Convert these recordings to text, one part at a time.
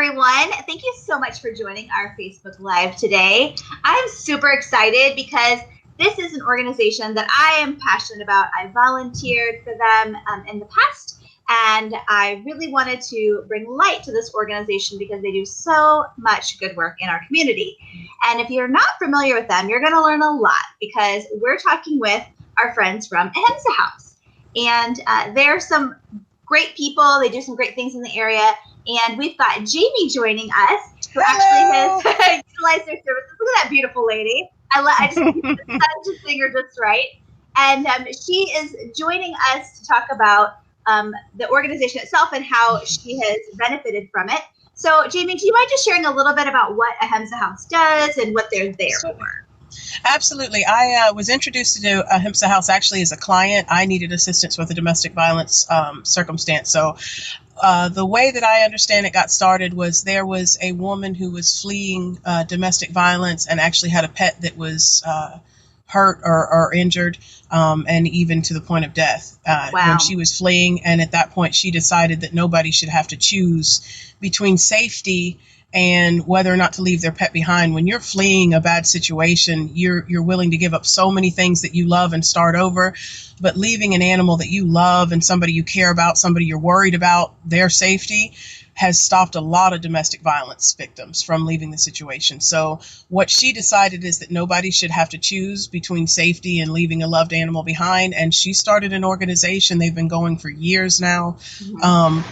everyone. Thank you so much for joining our Facebook Live today. I'm super excited because this is an organization that I am passionate about. I volunteered for them in the past, and I really wanted to bring light to this organization because they do so much good work in our community. And if you're not familiar with them, you're going to learn a lot because we're talking with our friends from Ahimsa House. And they're some great people. They do some great things in the area. And we've got Jamie joining us, who actually has utilized their services. Look at that beautiful lady. I just think such a singer just right. And she is joining us to talk about the organization itself and how she has benefited from it. So, Jamie, do you mind just sharing a little bit about what Ahimsa House does and what they're there for? Absolutely. I was introduced to Ahimsa House actually as a client. I needed assistance with a domestic violence circumstance. So the way that I understand it got started was there was a woman who was fleeing domestic violence and actually had a pet that was hurt or injured, and even to the point of death when she was fleeing. And at that point, she decided that nobody should have to choose between safety and whether or not to leave their pet behind. When you're fleeing a bad situation, you're willing to give up so many things that you love and start over. But leaving an animal that you love and somebody you care about, somebody you're worried about, their safety, has stopped a lot of domestic violence victims from leaving the situation. So what she decided is that nobody should have to choose between safety and leaving a loved animal behind. And she started an organization, they've been going for years now,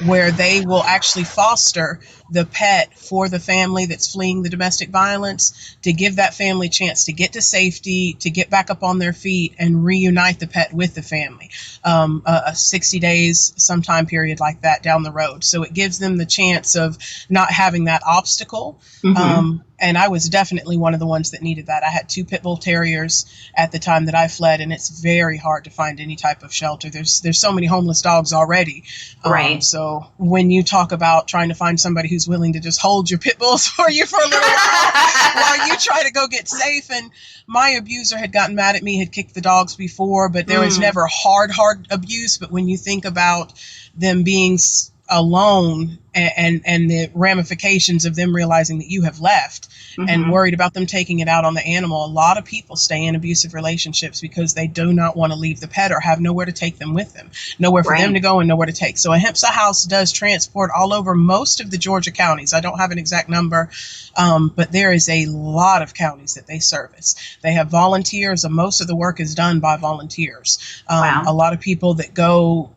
where they will actually foster the pet for the family that's fleeing the domestic violence, to give that family a chance to get to safety, to get back up on their feet and reunite the pet with the family. A 60 days, some time period like that down the road. So it gives them the chance of not having that obstacle. And I was definitely one of the ones that needed that. I had 2 pit bull terriers at the time that I fled, and it's very hard to find any type of shelter. There's so many homeless dogs already. Right. So when you talk about trying to find somebody who's willing to just hold your pit bulls for you for a little while you try to go get safe. And my abuser had gotten mad at me, had kicked the dogs before, but there was never hard abuse. But when you think about them being alone and the ramifications of them realizing that you have left and worried about them taking it out on the animal, a lot of people stay in abusive relationships because they do not want to leave the pet or have nowhere to take them with them, nowhere for them to go and nowhere to take. So Ahimsa House does transport all over most of the Georgia counties. I don't have an exact number, but there is a lot of counties that they service. They have volunteers, and most of the work is done by volunteers. A lot of people that go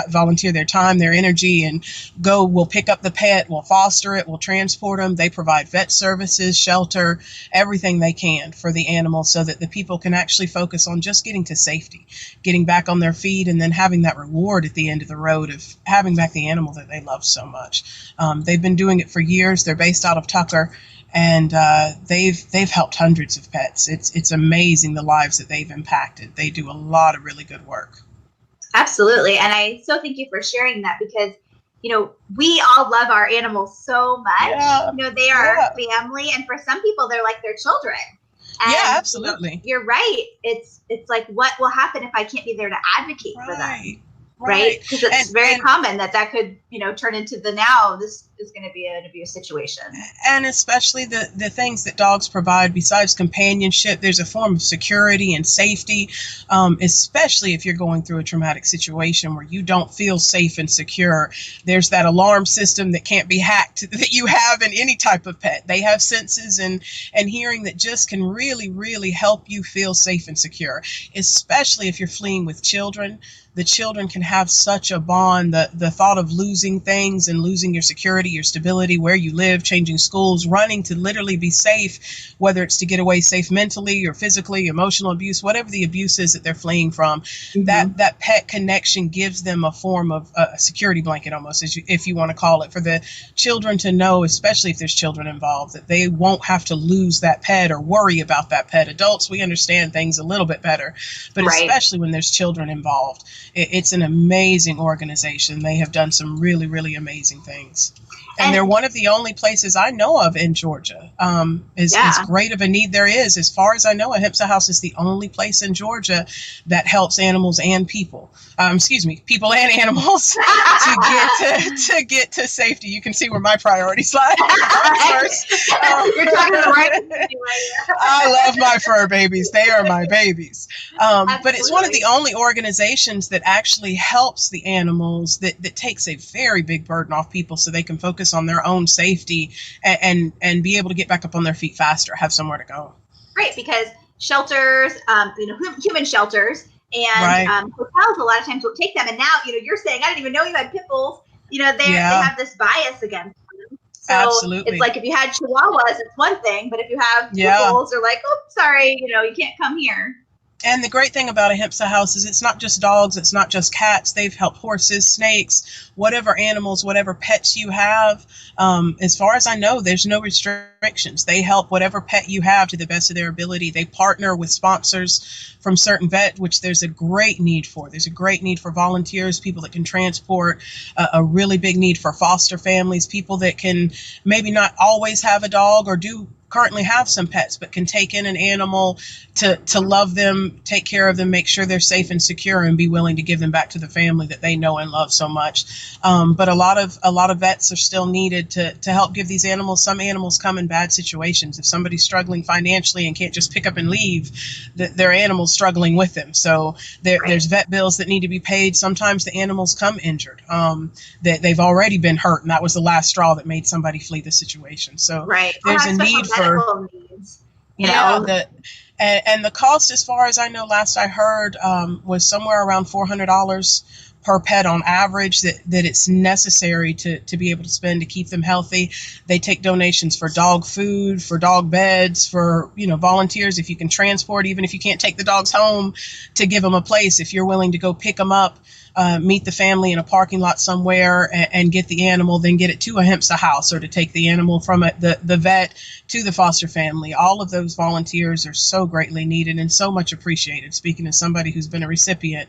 volunteer their time, their energy, and will pick up the pet, will foster it, will transport them. They provide vet services, shelter, everything they can for the animal so that the people can actually focus on just getting to safety, getting back on their feet, and then having that reward at the end of the road of having back the animal that they love so much. They've been doing it for years. They're based out of Tucker, and they've helped hundreds of pets. It's amazing the lives that they've impacted. They do a lot of really good work. Absolutely. And I so thank you for sharing that because, we all love our animals so much. Yeah. They are our family. And for some people, they're like their children. And, absolutely. You're right. It's like, what will happen if I can't be there to advocate for them? Right? Because it's very common that could, turn into now this is going to be an abuse situation. And especially the things that dogs provide besides companionship, there's a form of security and safety, especially if you're going through a traumatic situation where you don't feel safe and secure. There's that alarm system that can't be hacked that you have in any type of pet. They have senses and hearing that just can really, really help you feel safe and secure, especially if you're fleeing with children. The children can have such a bond. The thought of losing things and losing your security, your stability, where you live, changing schools, running to literally be safe, whether it's to get away safe mentally or physically, emotional abuse, whatever the abuse is that they're fleeing from, that pet connection gives them a form of a security blanket almost, if you want to call it, for the children to know, especially if there's children involved, that they won't have to lose that pet or worry about that pet. Adults, we understand things a little bit better, but especially when there's children involved. It's an amazing organization. They have done some really, really amazing things. And they're one of the only places I know of in Georgia. As great of a need there is, as far as I know, Ahimsa House is the only place in Georgia that helps animals and people. People and animals to get to safety. You can see where my priorities lie. First. You're talking to the right people. I love my fur babies. They are my babies. But it's one of the only organizations that actually helps the animals, that takes a very big burden off people so they can focus on their own safety and be able to get back up on their feet faster, have somewhere to go. Right, because shelters, human shelters and hotels a lot of times will take them. And now, you're saying, I didn't even know you had Pitbulls. They have this bias against them. So absolutely. It's like if you had Chihuahuas, it's one thing, but if you have Pitbulls, they're like, oh, sorry, you can't come here. And the great thing about Ahimsa House is it's not just dogs, it's not just cats. They've helped horses, snakes, whatever animals, whatever pets you have. As far as I know, there's no restrictions. They help whatever pet you have to the best of their ability. They partner with sponsors from certain vet, which there's a great need for. There's a great need for volunteers, people that can transport, a really big need for foster families, people that can maybe not always have a dog or do currently have some pets, but can take in an animal to love them, take care of them, make sure they're safe and secure, and be willing to give them back to the family that they know and love so much. But a lot of vets are still needed to help give these animals. Some animals come in bad situations. If somebody's struggling financially and can't just pick up and leave, their animal's struggling with them. So there's vet bills that need to be paid. Sometimes the animals come injured. They've already been hurt, and that was the last straw that made somebody flee the situation. So there's a need for needs, and the cost, as far as I know, last I heard, was somewhere around $400 per pet on average that it's necessary to be able to spend to keep them healthy. They take donations for dog food, for dog beds, for volunteers. If you can transport, even if you can't take the dogs home, to give them a place. If you're willing to go pick them up, meet the family in a parking lot somewhere and get the animal, then get it to Ahimsa House, or to take the animal from the vet to the foster family. All of those volunteers are so greatly needed and so much appreciated. Speaking as somebody who's been a recipient,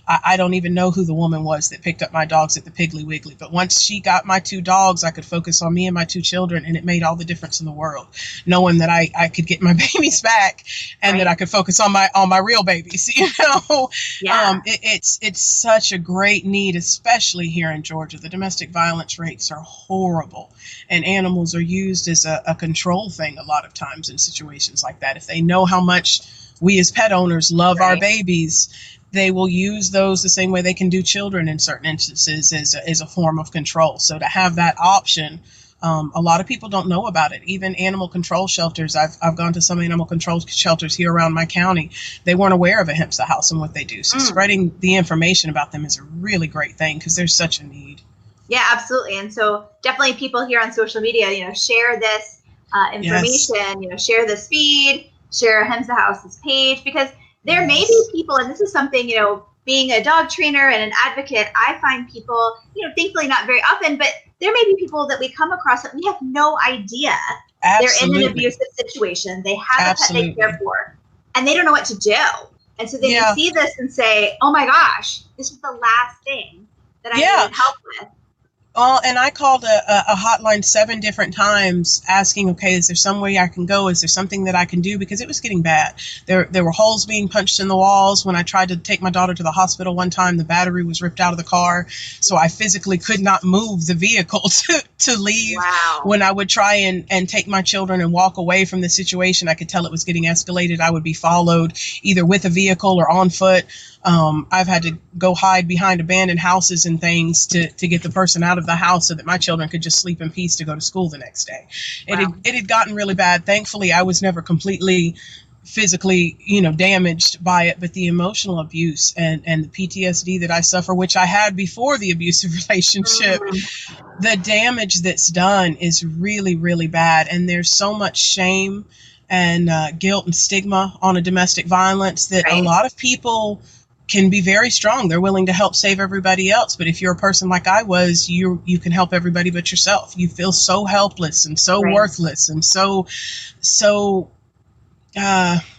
I don't even know who the woman was that picked up my dogs at the Piggly Wiggly. But once she got my 2 dogs, I could focus on me and my 2 children, and it made all the difference in the world, knowing that I could get my babies back and that I could focus on my real babies. It's such a great need, especially here in Georgia. The domestic violence rates are horrible, and animals are used as a control thing a lot of times in situations like that. If they know how much we as pet owners love our babies, they will use those the same way they can do children in certain instances as a form of control. So to have that option, a lot of people don't know about it. Even animal control shelters. I've gone to some animal control shelters here around my county. They weren't aware of Ahimsa House and what they do. So spreading the information about them is a really great thing, because there's such a need. Yeah, absolutely. And so definitely people here on social media, share this information, share this feed, share Ahimsa House's page, because there may be people, and this is something, being a dog trainer and an advocate, I find people, thankfully not very often, but there may be people that we come across that we have no idea they're in an abusive situation. They have a pet they care for, and they don't know what to do. And so then you see this and say, oh my gosh, this is the last thing that I needed help with. Well, and I called a hotline 7 different times asking, okay, is there some way I can go? Is there something that I can do? Because it was getting bad. There were holes being punched in the walls. When I tried to take my daughter to the hospital one time, the battery was ripped out of the car. So I physically could not move the vehicle to leave. Wow. When I would try and take my children and walk away from the situation, I could tell it was getting escalated. I would be followed either with a vehicle or on foot. I've had to go hide behind abandoned houses and things to get the person out of the house so that my children could just sleep in peace to go to school the next day. Wow. It had gotten really bad. Thankfully, I was never completely physically, damaged by it, but the emotional abuse and the PTSD that I suffer, which I had before the abusive relationship, the damage that's done is really, really bad. And there's so much shame and guilt and stigma on a domestic violence that a lot of people can be very strong. They're willing to help save everybody else. But if you're a person like I was, you can help everybody but yourself. You feel so helpless and so worthless and so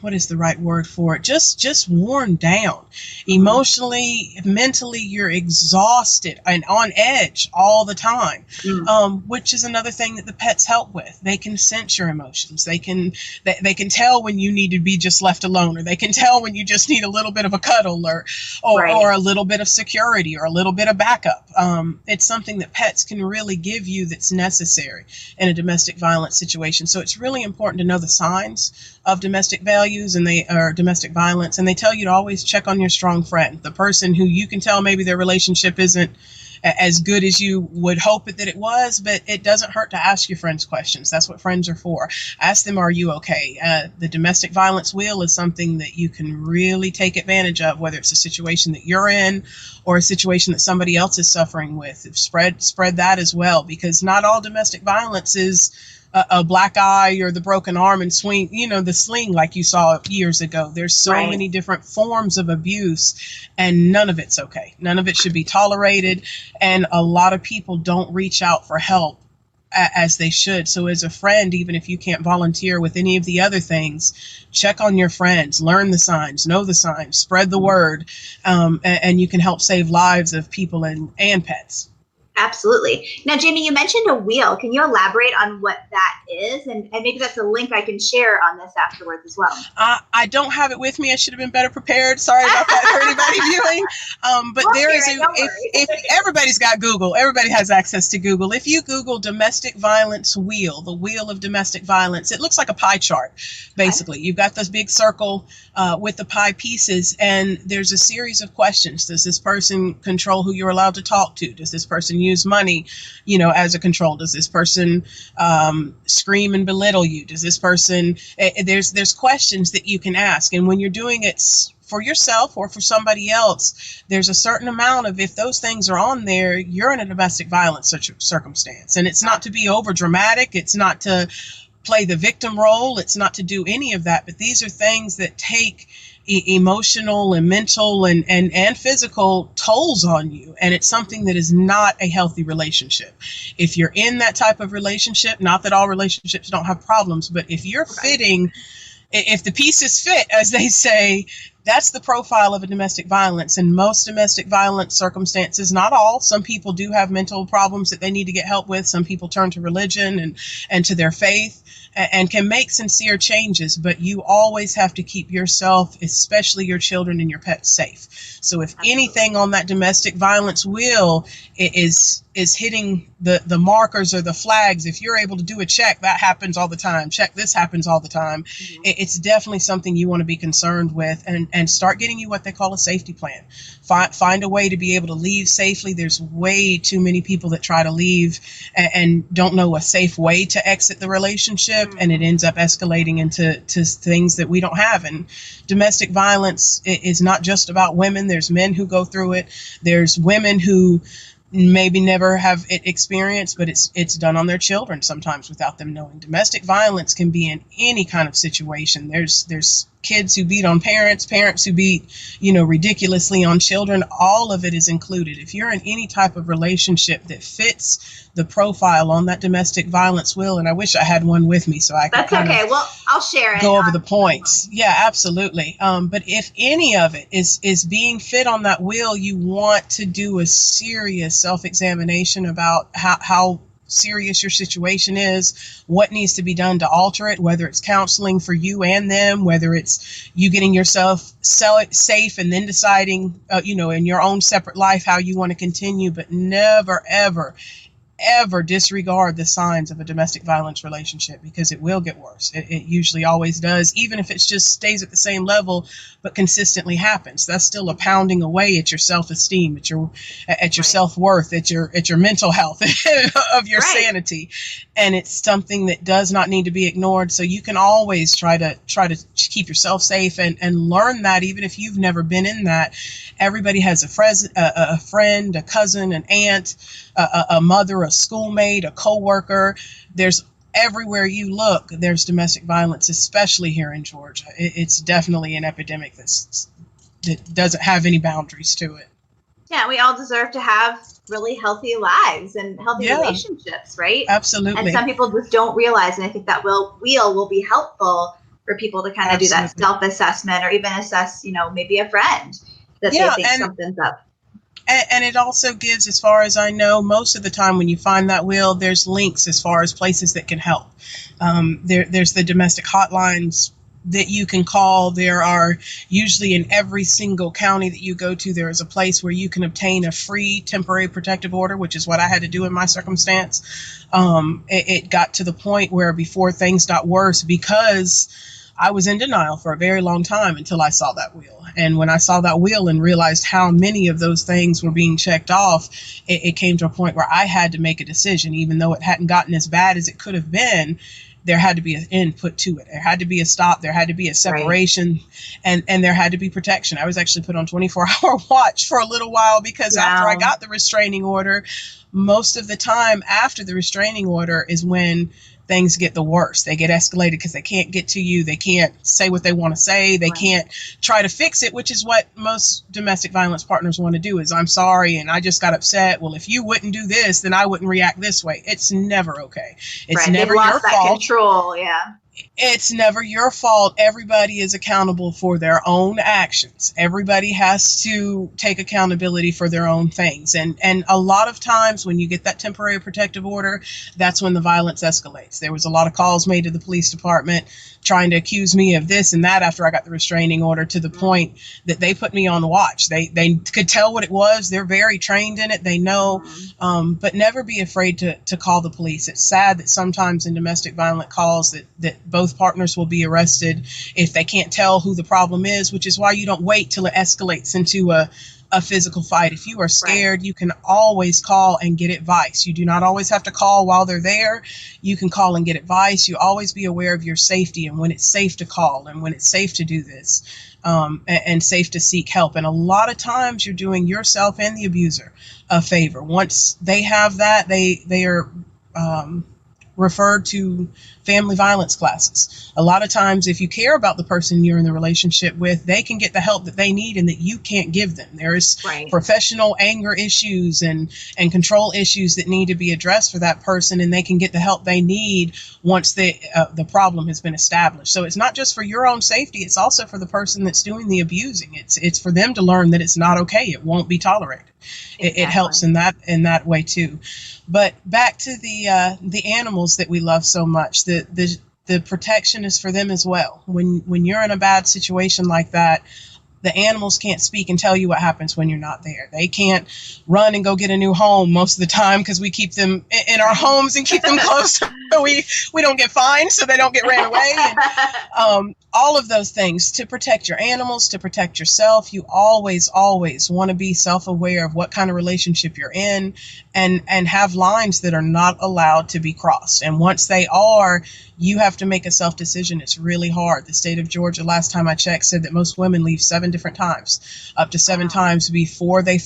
what is the right word for it? Just worn down emotionally, mentally. You're exhausted and on edge all the time, which is another thing that the pets help with. They can sense your emotions. They can tell when you need to be just left alone, or they can tell when you just need a little bit of a cuddle, or a little bit of security, or a little bit of backup. It's something that pets can really give you that's necessary in a domestic violence situation. So it's really important to know the signs of domestic values or domestic violence, and they tell you to always check on your strong friend, the person who you can tell maybe their relationship isn't as good as you would hope that it was, but it doesn't hurt to ask your friends questions. That's what friends are for. Ask them, are you okay? The domestic violence wheel is something that you can really take advantage of, whether it's a situation that you're in or a situation that somebody else is suffering with. Spread that as well, because not all domestic violence is a black eye or the broken arm and swing, the sling like you saw years ago. There's so many different forms of abuse, and none of it's okay. None of it should be tolerated. And a lot of people don't reach out for help as they should. So as a friend, even if you can't volunteer with any of the other things, check on your friends, learn the signs, know the signs, spread the word, and you can help save lives of people and pets. Absolutely. Now, Jamie, you mentioned a wheel. Can you elaborate on what that is? And maybe that's a link I can share on this afterwards as well. I don't have it with me. I should have been better prepared. Sorry about that for anybody viewing. But there is if everybody's got Google, everybody has access to Google. If you Google domestic violence wheel, the wheel of domestic violence, it looks like a pie chart, basically. You've got this big circle with the pie pieces, and there's a series of questions. Does this person control who you're allowed to talk to? Does this person use money, as a control? Does this person scream and belittle you? Does this person, there's questions that you can ask. And when you're doing it for yourself or for somebody else, there's a certain amount of, if those things are on there, you're in a domestic violence circumstance. And it's not to be over dramatic. It's not to play the victim role. It's not to do any of that. But these are things that take emotional and mental and physical tolls on you. And it's something that is not a healthy relationship. If you're in that type of relationship, not that all relationships don't have problems, but if you're fitting, if the pieces fit, as they say, that's the profile of a domestic violence. And most domestic violence circumstances, not all, some people do have mental problems that they need to get help with. Some people turn to religion and to their faith and can make sincere changes, but you always have to keep yourself, especially your children and your pets, safe. So if anything on that domestic violence wheel is hitting the markers or the flags, if you're able to do a check, that happens all the time. Check, this happens all the time. It's definitely something you want to be concerned with, and start getting you what they call a safety plan. Find a way to be able to leave safely. There's way too many people that try to leave and don't know a safe way to exit the relationship, and it ends up escalating into things that we don't have. And domestic violence is not just about women. There's men who go through it. There's women who maybe never have it experienced, but it's done on their children sometimes without them knowing. Domestic violence can be in any kind of situation. There's kids who beat on parents who beat, ridiculously on children. All of it is included. If you're in any type of relationship that fits the profile on that domestic violence wheel, and I wish I had one with me so I could Well, I'll share it. Go over the points. Yeah, absolutely. But if any of it is being fit on that wheel, you want to do a serious self-examination about how serious your situation is, what needs to be done to alter it, whether it's counseling for you and them, whether it's you getting yourself safe and then deciding, in your own separate life how you want to continue, but never, ever disregard the signs of a domestic violence relationship, because it will get worse. It usually always does, even if it just stays at the same level but consistently happens. That's still a pounding away at your self-esteem, at your self-worth, at your mental health of your sanity. And it's something that does not need to be ignored. So you can always try to keep yourself safe and learn that, even if you've never been in that. Everybody has a friend, a cousin, an aunt, a mother, a schoolmate, a coworker. There's everywhere you look, there's domestic violence, especially here in Georgia. It's definitely an epidemic that doesn't have any boundaries to it. Yeah, we all deserve to have really healthy lives and healthy relationships, right? Absolutely. And some people just don't realize, and I think that wheel will be helpful for people to kind of do that self-assessment, or even assess, maybe a friend that they think something's up. And it also gives, as far as I know, most of the time when you find that will, there's links as far as places that can help. There's the domestic hotlines that you can call. There are usually in every single county that you go to, there is a place where you can obtain a free temporary protective order, which is what I had to do in my circumstance. It got to the point where before things got worse, because I was in denial for a very long time until I saw that wheel. And when I saw that wheel and realized how many of those things were being checked off, it came to a point where I had to make a decision. Even though it hadn't gotten as bad as it could have been, there had to be an input to it. There had to be a stop. There had to be a separation, right. and there had to be protection. I was actually put on 24-hour watch for a little while, because after I got the restraining order, most of the time after the restraining order is when things get the worst. They get escalated because they can't get to you. They can't say what they want to say. They can't try to fix it, which is what most domestic violence partners want to do, is I'm sorry and I just got upset. Well, if you wouldn't do this, then I wouldn't react this way. It's never okay. It's never your fault. Control, yeah. It's never your fault. Everybody is accountable for their own actions. Everybody has to take accountability for their own things. And a lot of times when you get that temporary protective order, that's when the violence escalates. There was a lot of calls made to the police department trying to accuse me of this and that after I got the restraining order, to the point that they put me on watch. They could tell what it was. They're very trained in it. They know, but never be afraid to call the police. It's sad that sometimes in domestic violent calls that both partners will be arrested if they can't tell who the problem is, which is why you don't wait till it escalates into a physical fight. If you are scared, you can always call and get advice. You do not always have to call while they're there. You can call and get advice. You always be aware of your safety and when it's safe to call and when it's safe to do this, and safe to seek help. And a lot of times you're doing yourself and the abuser a favor. Once they have that, they are referred to family violence classes. A lot of times, if you care about the person you're in the relationship with, they can get the help that they need and that you can't give them. There is professional anger issues and control issues that need to be addressed for that person, and they can get the help they need once the problem has been established. So it's not just for your own safety, it's also for the person that's doing the abusing. It's for them to learn that it's not okay. It won't be tolerated. Exactly. It helps in that way too. But back to the animals that we love so much, the protection is for them as well. When you're in a bad situation like that, the animals can't speak and tell you what happens when you're not there. They can't run and go get a new home most of the time because we keep them in our homes and keep them close so we don't get fined, so they don't get ran away. And, all of those things to protect your animals, to protect yourself. You always want to be self-aware of what kind of relationship you're in and have lines that are not allowed to be crossed. And once they are, you have to make a self-decision. It's really hard. The state of Georgia, last time I checked, said that most women leave 7 different times, up to 7 times before they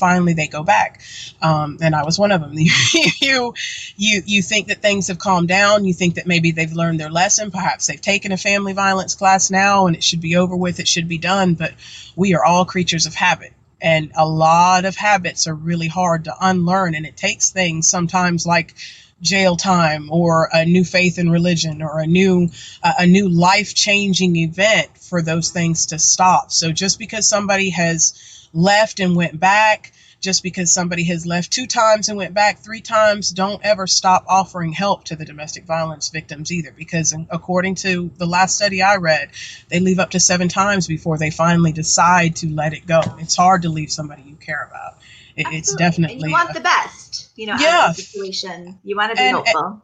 go back. And I was one of them. You think that things have calmed down. You think that maybe they've learned their lesson. Perhaps they've taken a family violence class now and it should be over with. It should be done. But we are all creatures of habit. And a lot of habits are really hard to unlearn. And it takes things sometimes like jail time or a new faith in religion or a new life-changing event for those things to stop. So just because somebody has left and went back, just because somebody has left 2 times and went back 3 times, don't ever stop offering help to the domestic violence victims either, because according to the last study I read, they leave up to 7 times before they finally decide to let it go. It's hard to leave somebody you care about. It's definitely. And you want the best, out of the situation. You want to be hopeful.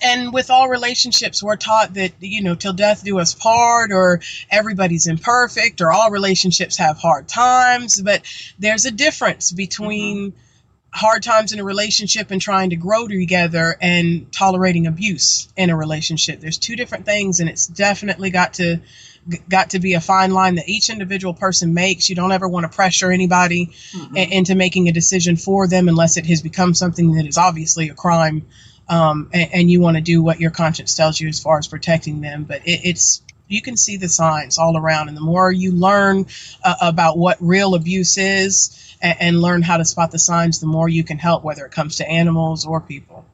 And with all relationships, we're taught that, till death do us part, or everybody's imperfect, or all relationships have hard times. But there's a difference between hard times in a relationship and trying to grow together and tolerating abuse in a relationship. There's 2 different things, and it's definitely got to be a fine line that each individual person makes. You don't ever want to pressure anybody into making a decision for them unless it has become something that is obviously a crime. And you want to do what your conscience tells you as far as protecting them. But you can see the signs all around. And the more you learn about what real abuse is and learn how to spot the signs, the more you can help, whether it comes to animals or people.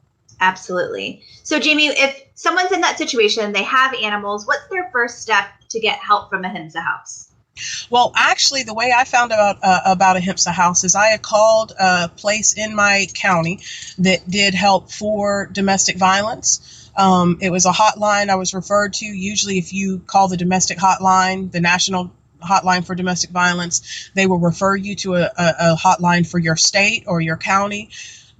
Absolutely. So, Jamie, if someone's in that situation, they have animals, what's their first step to get help from Ahimsa House? Well, actually, the way I found about Ahimsa House is I had called a place in my county that did help for domestic violence. It was a hotline I was referred to. Usually, if you call the domestic hotline, the national hotline for domestic violence, they will refer you to a hotline for your state or your county.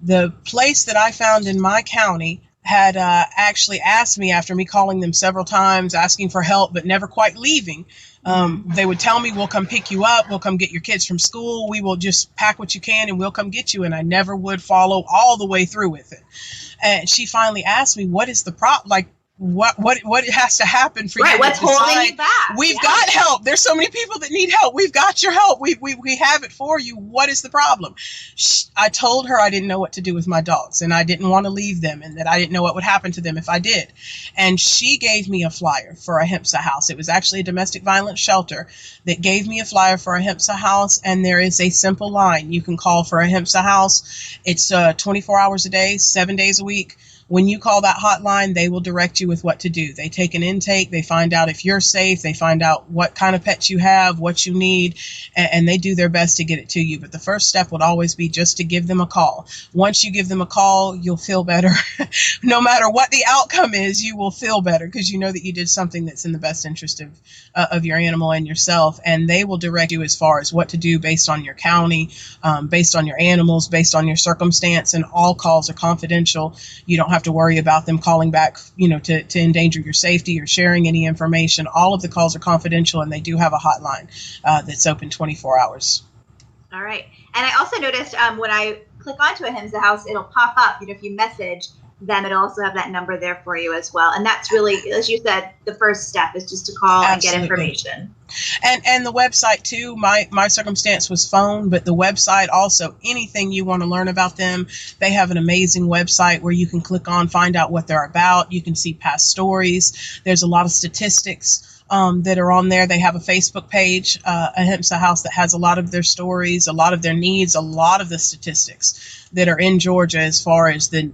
The place that I found in my county had actually asked me, after me calling them several times, asking for help, but never quite leaving. They would tell me, we'll come pick you up. We'll come get your kids from school. We will just pack what you can and we'll come get you. And I never would follow all the way through with it. And she finally asked me, what is the problem? Like, what has to happen for you What's to decide, holding you back? We've got help. There's so many people that need help. We've got your help. We have it for you. What is the problem? I told her I didn't know what to do with my dogs and I didn't want to leave them and that I didn't know what would happen to them if I did. And she gave me a flyer for Ahimsa House. It was actually a domestic violence shelter that gave me a flyer for Ahimsa House. And there is a simple line you can call for Ahimsa House. It's 24 hours a day, 7 days a week. When you call that hotline, they will direct you with what to do. They take an intake, they find out if you're safe, they find out what kind of pets you have, what you need, and they do their best to get it to you. But the first step would always be just to give them a call. Once you give them a call, you'll feel better. No matter what the outcome is, you will feel better because you know that you did something that's in the best interest of your animal and yourself. And they will direct you as far as what to do based on your county, based on your animals, based on your circumstance, and all calls are confidential. You don't have to worry about them calling back, to endanger your safety or sharing any information. All of the calls are confidential, and they do have a hotline that's open 24 hours. All right. And I also noticed when I click onto Ahimsa House, it'll pop up, if you message them, it'll also have that number there for you as well. And that's really, as you said, the first step is just to call and get information. And the website too, my circumstance was phone, but the website also, anything you want to learn about them, they have an amazing website where you can click on, find out what they're about. You can see past stories. There's a lot of statistics that are on there. They have a Facebook page, Ahimsa House, that has a lot of their stories, a lot of their needs, a lot of the statistics that are in Georgia as far as the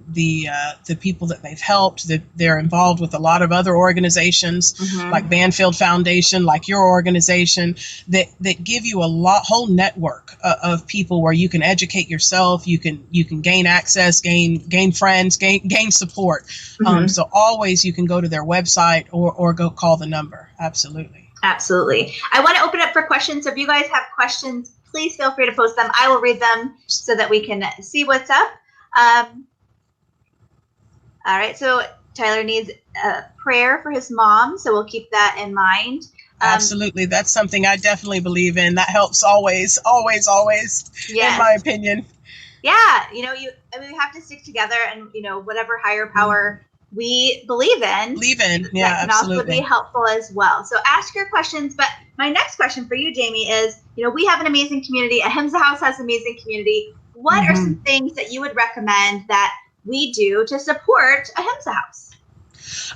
people that they've helped. That they're involved with a lot of other organizations like Banfield Foundation, like your organization, that give you a whole network of people where you can educate yourself, you can gain access, gain friends, gain support. So always you can go to their website or go call the number. Absolutely. Absolutely. I want to open up for questions. So if you guys have questions, please feel free to post them. I will read them so that we can see what's up. All right. So Tyler needs a prayer for his mom, so we'll keep that in mind. Absolutely. That's something I definitely believe in. That helps always, always, always, yes. In my opinion. Yeah. We have to stick together and, whatever higher power we believe in. Yeah, that can absolutely. also be helpful as well. So ask your questions. But my next question for you, Jamie, is, we have an amazing community. Ahimsa House has an amazing community. What are some things that you would recommend that we do to support Ahimsa House?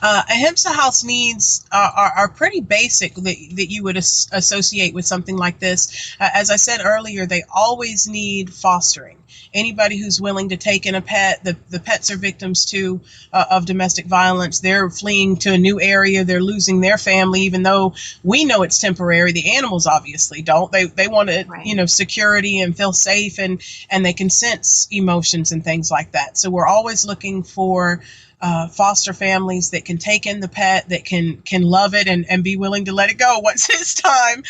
Ahimsa House needs are pretty basic that you would associate with something like this. As I said earlier, they always need fostering. Anybody who's willing to take in a pet, the pets are victims too of domestic violence. They're fleeing to a new area. They're losing their family, even though we know it's temporary. The animals obviously don't. They want to, security and feel safe, and they can sense emotions and things like that. So we're always looking for foster families that can take in the pet, that can love it and be willing to let it go once it's time.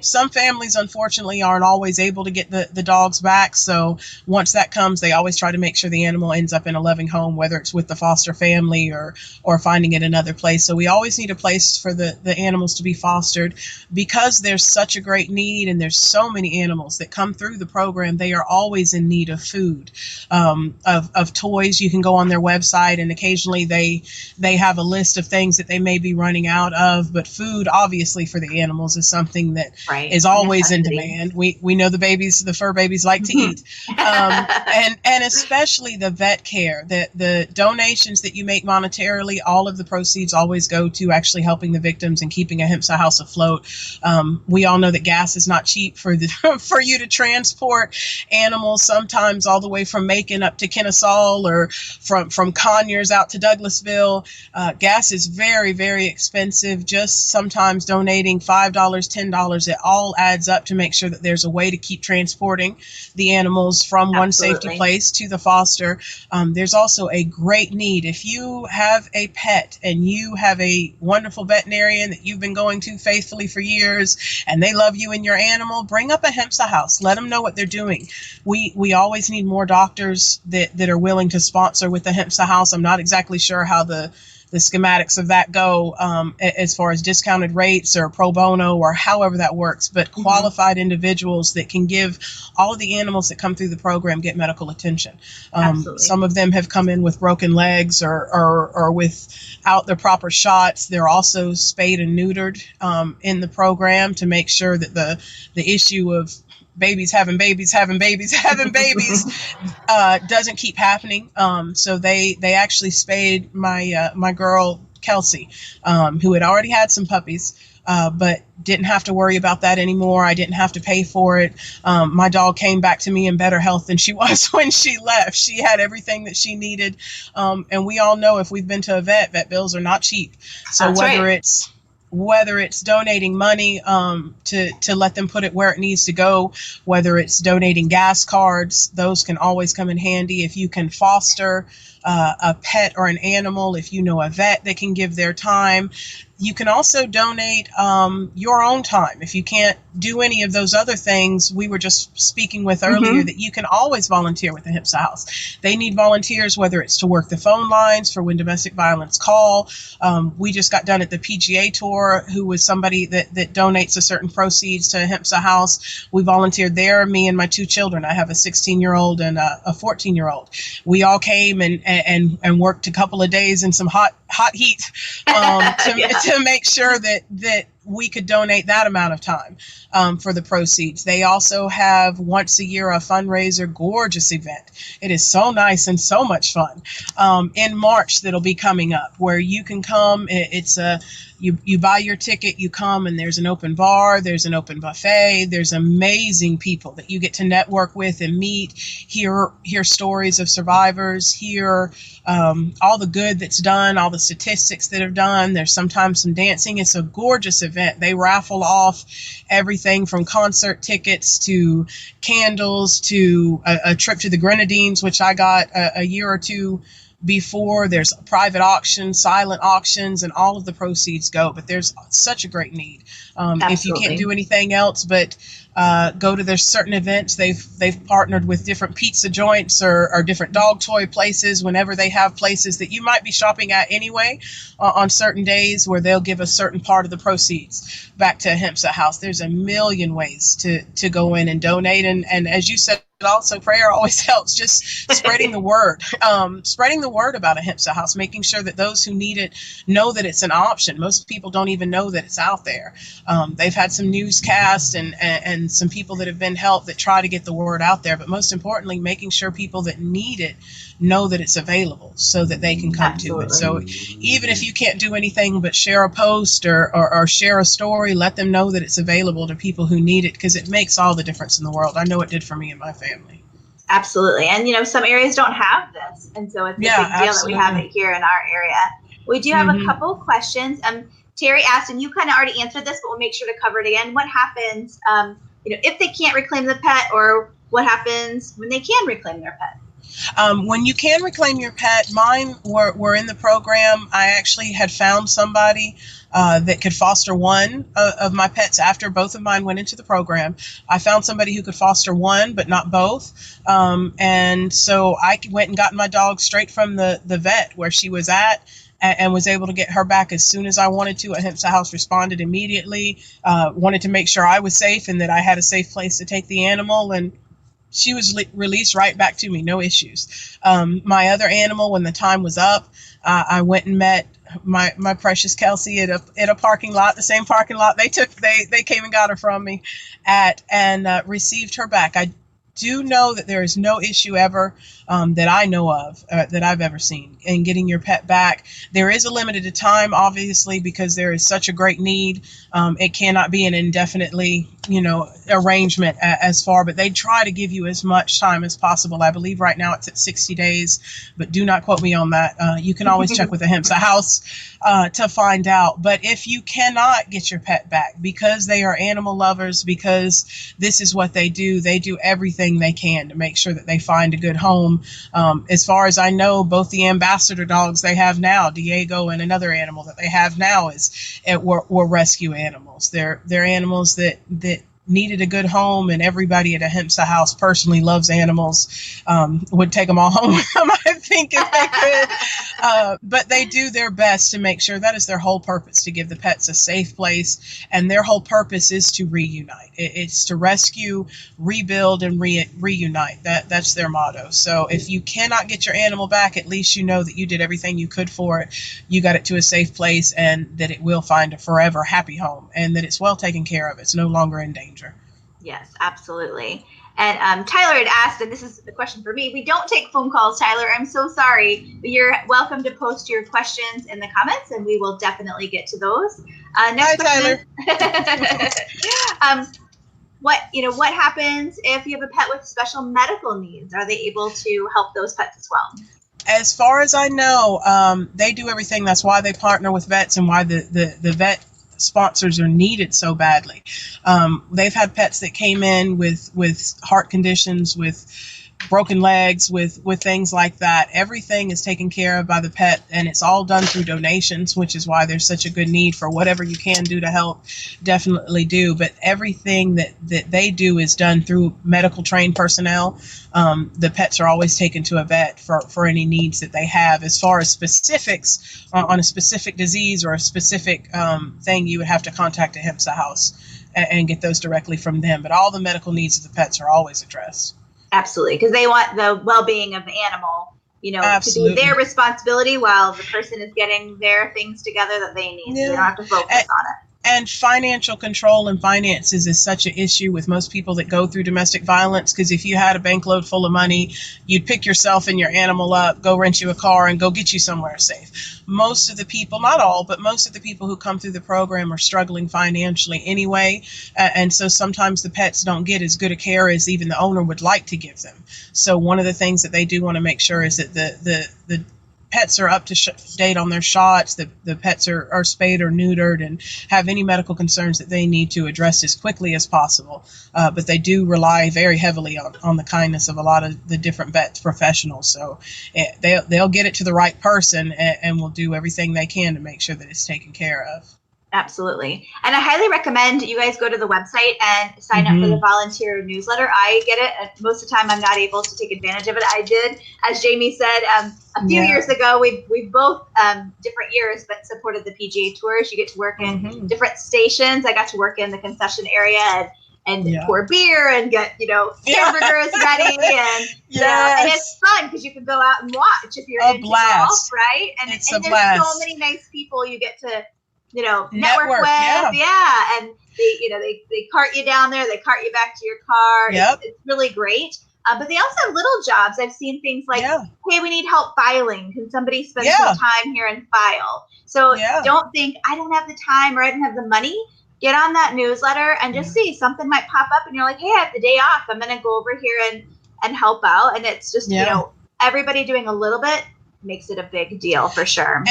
Some families, unfortunately, aren't always able to get the dogs back. So once that comes, they always try to make sure the animal ends up in a loving home, whether it's with the foster family or finding it another place. So we always need a place for the animals to be fostered, because there's such a great need, and there's so many animals that come through the program. They are always in need of food, of toys. You can go on their website and occasionally they have a list of things that they may be running out of, but food obviously for the animals is something that Right. is always in Necessity. demand. We know the fur babies like to eat. And especially the vet care, the donations that you make monetarily, all of the proceeds always go to actually helping the victims and keeping Ahimsa House afloat. We all know that gas is not cheap for for you to transport animals, sometimes all the way from Macon up to Kennesaw, or from Conyers out to Douglasville. Gas is very, very expensive. Just sometimes donating $5, $10, it all adds up to make sure that there's a way to keep transporting the animals from one safety place to the foster. There's also a great need. If you have a pet and you have a wonderful veterinarian that you've been going to faithfully for years and they love you and your animal, bring up Ahimsa House. Let them know what they're doing. We always need more doctors that are willing to sponsor with Ahimsa House. I'm not exactly sure how the schematics of that go as far as discounted rates or pro bono or however that works, but qualified individuals that can give all of the animals that come through the program get medical attention. Some of them have come in with broken legs or without their proper shots. They're also spayed and neutered in the program to make sure that the issue of babies having babies doesn't keep happening. So they actually spayed my girl Kelsey, who had already had some puppies, but didn't have to worry about that anymore. I didn't have to pay for it. My dog came back to me in better health than she was when she left. She had everything that she needed. And we all know if we've been to a vet bills are not cheap. So whether it's donating money to let them put it where it needs to go, whether it's donating gas cards, those can always come in handy. If you can foster a pet or an animal, if you know a vet that can give their time, you can also donate your own time. If you can't do any of those other things we were just speaking with earlier, that you can always volunteer with the Ahimsa House. They need volunteers, whether it's to work the phone lines for when domestic violence call. We just got done at the PGA Tour, who was somebody that donates a certain proceeds to Ahimsa House. We volunteered there, me and my two children. I have a 16-year-old and a 14-year-old. We all came and worked a couple of days in some hot heat to make sure that we could donate that amount of time for the proceeds. They also have once a year a fundraiser, gorgeous event. It is so nice and so much fun in March that'll be coming up, where you can come. It's you buy your ticket, you come, and there's an open bar, there's an open buffet, there's amazing people that you get to network with and meet, hear stories of survivors, hear all the good that's done, all the statistics that have done. There's sometimes some dancing. It's a gorgeous event. They raffle off everything from concert tickets to candles to a trip to the Grenadines, which I got a year or two before. There's private auctions, silent auctions, and all of the proceeds go. But there's such a great need. If you can't do anything else but go to their certain events, they've partnered with different pizza joints or different dog toy places whenever they have places that you might be shopping at anyway on certain days, where they'll give a certain part of the proceeds back to Ahimsa House. There's a million ways to go in and donate. And as you said, also prayer always helps, just spreading the word, about Ahimsa House, making sure that those who need it know that it's an option. Most people don't even know that it's out there. They've had some newscasts and some people that have been helped that try to get the word out there, but most importantly, making sure people that need it know that it's available so that they can come to it. So even if you can't do anything but share a post or share a story, let them know that it's available to people who need it, because it makes all the difference in the world. I know it did for me and my family. Absolutely. And some areas don't have this, and so it's a big deal that we have it here in our area. We do have a couple questions. Terry asked, and you kind of already answered this, but we'll make sure to cover it again. What happens if they can't reclaim the pet, or what happens when they can reclaim their pet? When you can reclaim your pet, mine were in the program. I actually had found somebody that could foster one of my pets after both of mine went into the program. I found somebody who could foster one, but not both. And so I went and got my dog straight from the vet where she was at, and was able to get her back as soon as I wanted to. Ahimsa House responded immediately, wanted to make sure I was safe and that I had a safe place to take the animal. And she was released right back to me, no issues. My other animal, when the time was up, I went and met my precious Kelsey at a parking lot, the same parking lot they came and got her from me at, and received her back. I do know that there is no issue ever that I know of that I've ever seen in getting your pet back. There is a limited time, obviously, because there is such a great need. It cannot be an indefinitely, arrangement as far, but they try to give you as much time as possible. I believe right now it's at 60 days, but do not quote me on that. You can always check with the Ahimsa House to find out. But if you cannot get your pet back because they are animal lovers, because this is what they do everything they can to make sure that they find a good home. As far as I know, both the ambassador dogs they have now, Diego, and another animal that they have now were rescue animals. They're animals that needed a good home, and everybody at Ahimsa House personally loves animals, would take them all home with them, I think, if they could. But they do their best to make sure that is their whole purpose, to give the pets a safe place, and their whole purpose is to reunite. It's to rescue, rebuild, and reunite. That's their motto. So if you cannot get your animal back, at least you know that you did everything you could for it. You got it to a safe place, and that it will find a forever happy home, and that it's well taken care of. It's no longer in danger. Yes, absolutely. And Tyler had asked, and this is the question for me. We don't take phone calls, Tyler. I'm so sorry. But you're welcome to post your questions in the comments, and we will definitely get to those. Next Hi, Tyler. What happens if you have a pet with special medical needs? Are they able to help those pets as well? As far as I know, they do everything. That's why they partner with vets, and why the vet sponsors are needed so badly. They've had pets that came in with heart conditions, with broken legs, with things like that. Everything is taken care of by the pet, and it's all done through donations, which is why there's such a good need for whatever you can do to help. Definitely do. But everything that they do is done through medical trained personnel. The pets are always taken to a vet for any needs that they have. As far as specifics on a specific disease or a specific thing, you would have to contact a Ahimsa House and get those directly from them. But all the medical needs of the pets are always addressed. Absolutely, because they want the well-being of the animal, Absolutely. to be their responsibility while the person is getting their things together that they need. Yeah. So they don't have to focus on it. And financial control and finances is such an issue with most people that go through domestic violence, because if you had a bank load full of money, you'd pick yourself and your animal up, go rent you a car, and go get you somewhere safe. Most of the people, not all, but most of the people who come through the program are struggling financially anyway, and so sometimes the pets don't get as good a care as even the owner would like to give them. So one of the things that they do want to make sure is that the pets are up to date on their shots, the pets are spayed or neutered, and have any medical concerns that they need to address as quickly as possible. But they do rely very heavily on the kindness of a lot of the different vet professionals. So they'll get it to the right person, and will do everything they can to make sure that it's taken care of. Absolutely. And I highly recommend you guys go to the website and sign up for the volunteer newsletter. I get it. Most of the time I'm not able to take advantage of it. I did, as Jamie said, a few years ago, we've both different years, but supported the PGA tours. You get to work in different stations. I got to work in the concession area and pour beer and get, hamburgers ready. And, and it's fun because you can go out and watch if you're into golf, right? And there's so many nice people you get to, network with. And they cart you down there, they cart you back to your car. It's really great. But they also have little jobs. I've seen things like, hey, we need help filing. Can somebody spend some time here and file? So don't think I don't have the time or I don't have the money. Get on that newsletter and just see something might pop up and you're like, hey, I have the day off. I'm going to go over here and help out. And it's just, everybody doing a little bit makes it a big deal for sure.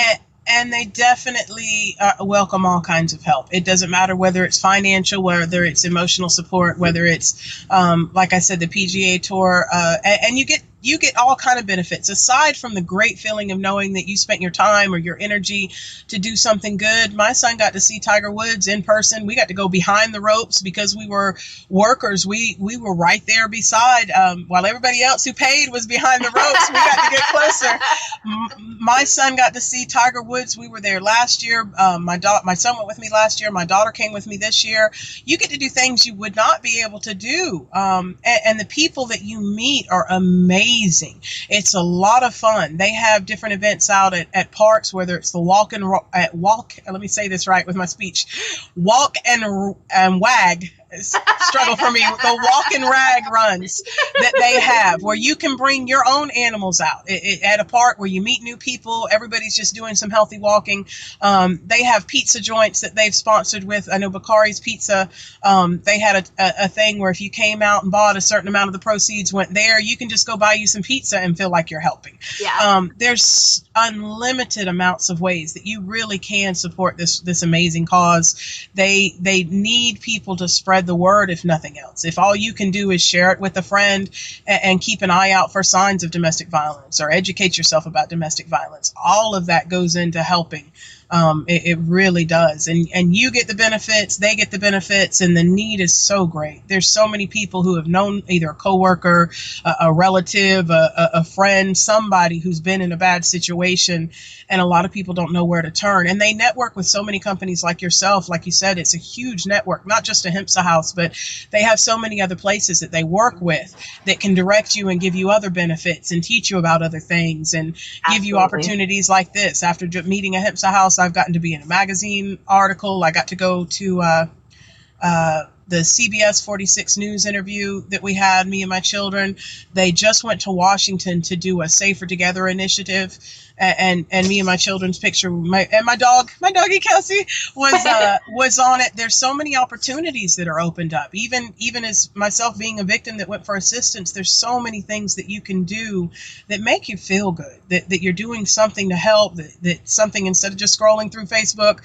And they definitely welcome all kinds of help. It doesn't matter whether it's financial, whether it's emotional support, whether it's, like I said, the PGA Tour. And you get you get all kind of benefits aside from the great feeling of knowing that you spent your time or your energy to do something good. My son got to see Tiger Woods in person. We got to go behind the ropes because we were workers. We were right there beside, while everybody else who paid was behind the ropes. We got to get closer. My son got to see Tiger Woods. We were there last year. My son went with me last year. My daughter came with me this year. You get to do things you would not be able to do. And the people that you meet are amazing. It's a lot of fun. They have different events out at parks, whether it's the let me say this right with my speech, walk and wag. Struggle for me. The walk and rag runs that they have, where you can bring your own animals out at a park where you meet new people. Everybody's just doing some healthy walking. They have pizza joints that they've sponsored with. I know Bakari's Pizza. They had a thing where if you came out and bought a certain amount of the proceeds went there, you can just go buy you some pizza and feel like you're helping. Yeah. There's unlimited amounts of ways that you really can support this amazing cause. They need people to spread the word, if nothing else. If all you can do is share it with a friend and keep an eye out for signs of domestic violence or educate yourself about domestic violence, all of that goes into helping. It really does. And you get the benefits, they get the benefits, and the need is so great. There's so many people who have known either a coworker, a relative, a friend, somebody who's been in a bad situation, and a lot of people don't know where to turn. And they network with so many companies like yourself. Like you said, it's a huge network, not just Ahimsa House, but they have so many other places that they work with that can direct you and give you other benefits and teach you about other things and give you opportunities like this. After meeting Ahimsa House, I've gotten to be in a magazine article. I got to go to the CBS 46 News interview that we had, me and my children. They just went to Washington to do a Safer Together initiative. And me and my children's picture, my doggy Kelsey was on it. There's so many opportunities that are opened up. Even as myself being a victim that went for assistance, there's so many things that you can do that make you feel good, that you're doing something to help, that something, instead of just scrolling through Facebook,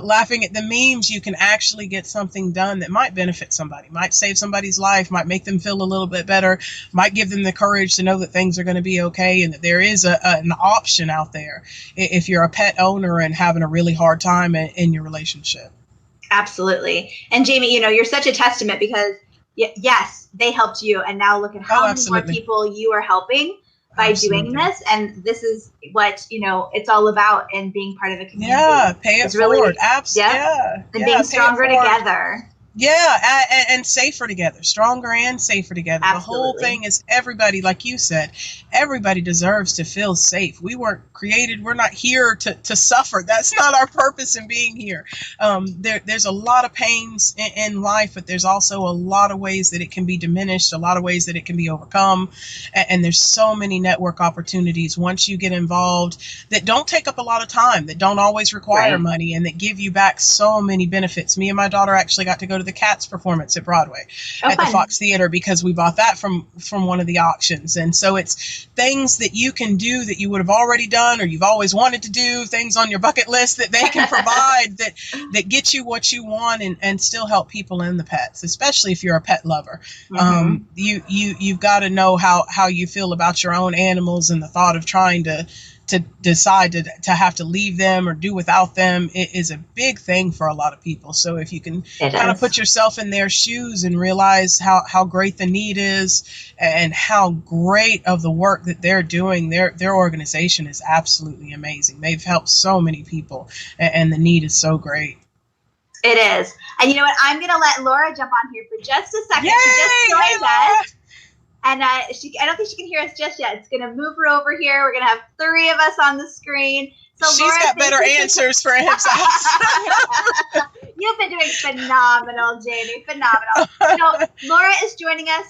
laughing at the memes, you can actually get something done that might benefit somebody, might save somebody's life, might make them feel a little bit better, might give them the courage to know that things are going to be okay and that there is an option out there if you're a pet owner and having a really hard time in your relationship. Absolutely. And Jamie, you're such a testament because yes, they helped you, and now look at how many more people you are helping by doing this. And this is what it's all about, and being part of a community. Yeah, pay it forward. Absolutely. Yeah. And being stronger together. Yeah, and safer together, stronger and safer together. Absolutely. The whole thing is everybody, like you said, everybody deserves to feel safe. We weren't created, we're not here to suffer. That's not our purpose in being here. There's a lot of pains in life, but there's also a lot of ways that it can be diminished, a lot of ways that it can be overcome. And there's so many network opportunities once you get involved that don't take up a lot of time, that don't always require money, and that give you back so many benefits. Me and my daughter actually got to go to the Cats performance at Broadway at the Fox Theater because we bought that from one of the auctions. And so it's things that you can do that you would have already done or you've always wanted to do, things on your bucket list that they can provide that get you what you want and still help people and the pets, especially if you're a pet lover. Mm-hmm. You've got to know how you feel about your own animals, and the thought of trying to decide to have to leave them or do without them, it is a big thing for a lot of people. So if you can kind of put yourself in their shoes and realize how great the need is and how great of the work that they're doing, their organization is absolutely amazing. They've helped so many people, and the need is so great. It is. And you know what? I'm going to let Laura jump on here for just a second. Yay! She just joined us. And I don't think she can hear us just yet. It's going to move her over here. We're going to have 3 of us on the screen. So she's Laura, got better answers for Ahimsa House. You've been doing phenomenal, Jamie. Phenomenal. Laura is joining us.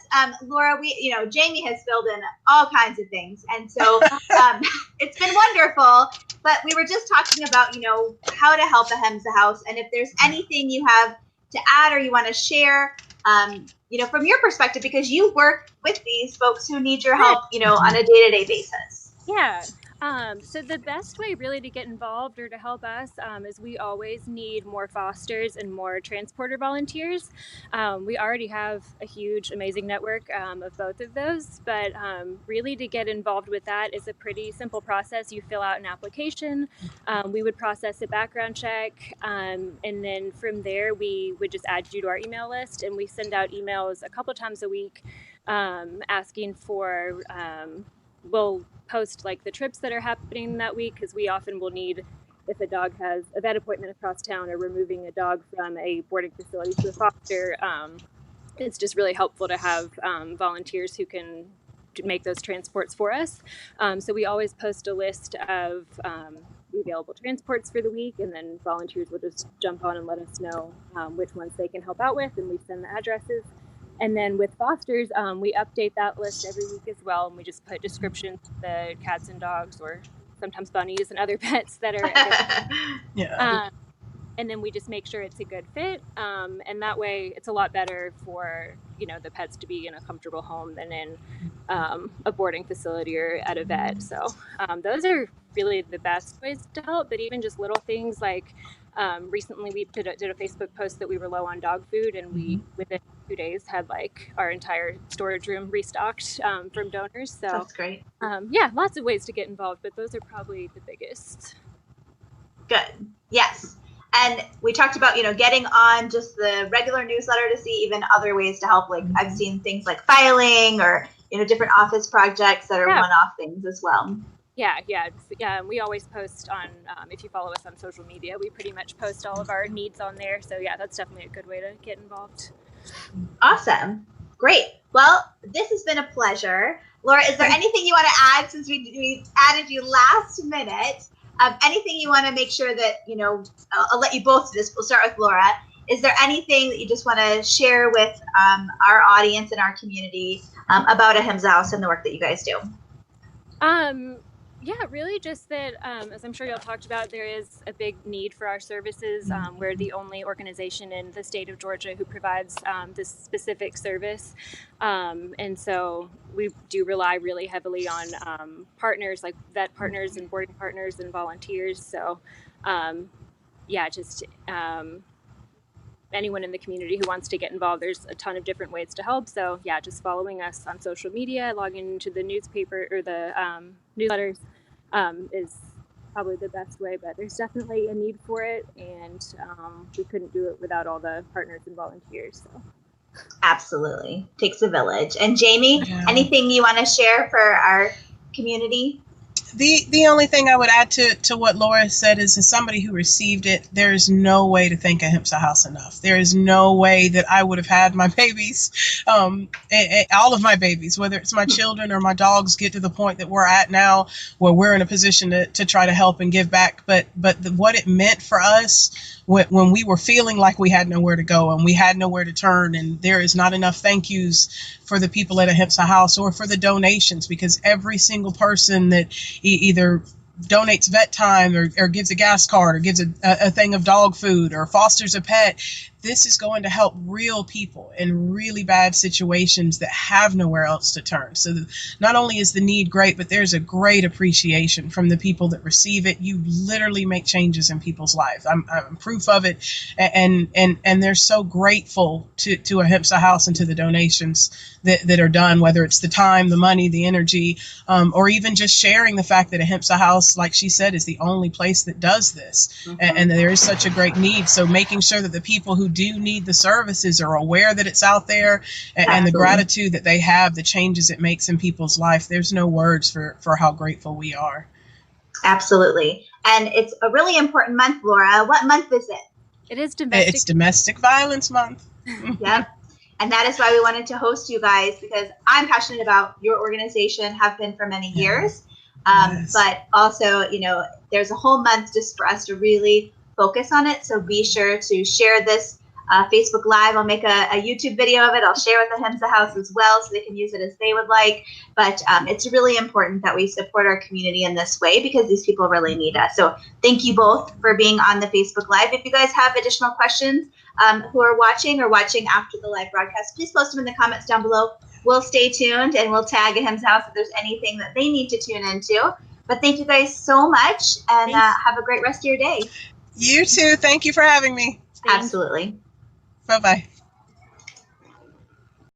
Laura, Jamie has filled in all kinds of things. And so it's been wonderful. But we were just talking about, how to help Ahimsa House. And if there's anything you have to add or you want to share, from your perspective, because you work with these folks who need your help, on a day-to-day basis. Yeah. So the best way really to get involved or to help us is we always need more fosters and more transporter volunteers. We already have a huge, amazing network of both of those, but really to get involved with that is a pretty simple process. You fill out an application, we would process a background check, and then from there we would just add you to our email list, and we send out emails a couple times a week asking for, we'll post like the trips that are happening that week, because we often will need, if a dog has a vet appointment across town or we're moving a dog from a boarding facility to a foster, it's just really helpful to have volunteers who can make those transports for us. So we always post a list of the available transports for the week, and then volunteers will just jump on and let us know which ones they can help out with, and we send the addresses. And then with fosters, we update that list every week as well, and we just put descriptions of the cats and dogs, or sometimes bunnies and other pets that are Yeah. and then we just make sure it's a good fit, and that way it's a lot better for the pets to be in a comfortable home than in a boarding facility or at a vet. So those are really the best ways to help. But even just little things like recently we did a Facebook post that we were low on dog food, and we within 2 days had like our entire storage room restocked from donors. So that's great. Yeah, lots of ways to get involved, but those are probably the biggest. Good. Yes. And we talked about, getting on just the regular newsletter to see even other ways to help. Like I've seen things like filing or, different office projects that are one-off things as well. Yeah. We always post on, if you follow us on social media, we pretty much post all of our needs on there. So yeah, that's definitely a good way to get involved. Awesome. Great. Well, this has been a pleasure. Laura, is there anything you want to add, since we added you last minute? Anything you want to make sure that, I'll let you both do this. We'll start with Laura. Is there anything that you just want to share with our audience and our community about Ahimsa House and the work that you guys do? Yeah, really just that, as I'm sure y'all talked about, there is a big need for our services. We're the only organization in the state of Georgia who provides this specific service. And so we do rely really heavily on partners, like vet partners and boarding partners and volunteers. So anyone in the community who wants to get involved, there's a ton of different ways to help. So yeah, just following us on social media, logging into the newspaper or the newsletters is probably the best way, but there's definitely a need for it, and we couldn't do it without all the partners and volunteers. So absolutely takes a village. And Jamie, anything you want to share for our community? The only thing I would add to what Laura said is, as somebody who received it, there is no way to thank Ahimsa House enough. There is no way that I would have had my babies, all of my babies, whether it's my children or my dogs, get to the point that we're at now, where we're in a position to try to help and give back. But what it meant for us when we were feeling like we had nowhere to go and we had nowhere to turn, and there is not enough thank yous for the people at Ahimsa House or for the donations, because every single person that either donates vet time or gives a gas card or gives a thing of dog food or fosters a pet, this is going to help real people in really bad situations that have nowhere else to turn. So not only is the need great, but there's a great appreciation from the people that receive it. You literally make changes in people's lives. I'm proof of it, and they're so grateful to Ahimsa House and to the donations that are done, whether it's the time, the money, the energy, or even just sharing the fact that Ahimsa House, like she said, is the only place that does this. And there is such a great need. So making sure that the people who do need the services are aware that it's out there, and the gratitude that they have, the changes it makes in people's life. There's no words for how grateful we are. Absolutely. And it's a really important month, Laura. What month is it? It is domestic. It's Domestic Violence Month. Yep. And that is why we wanted to host you guys, because I'm passionate about your organization, have been for many years. But also, there's a whole month just for us to really focus on it. So be sure to share this Facebook Live. I'll make a YouTube video of it. I'll share with the Ahimsa House as well, so they can use it as they would like. But it's really important that we support our community in this way, because these people really need us. So thank you both for being on the Facebook Live. If you guys have additional questions who are watching or watching after the live broadcast, please post them in the comments down below. We'll stay tuned and we'll tag Ahimsa House if there's anything that they need to tune into. But thank you guys so much, and Thanks. have a great rest of your day. You too. Thank you for having me. Thanks. Absolutely. Bye-bye.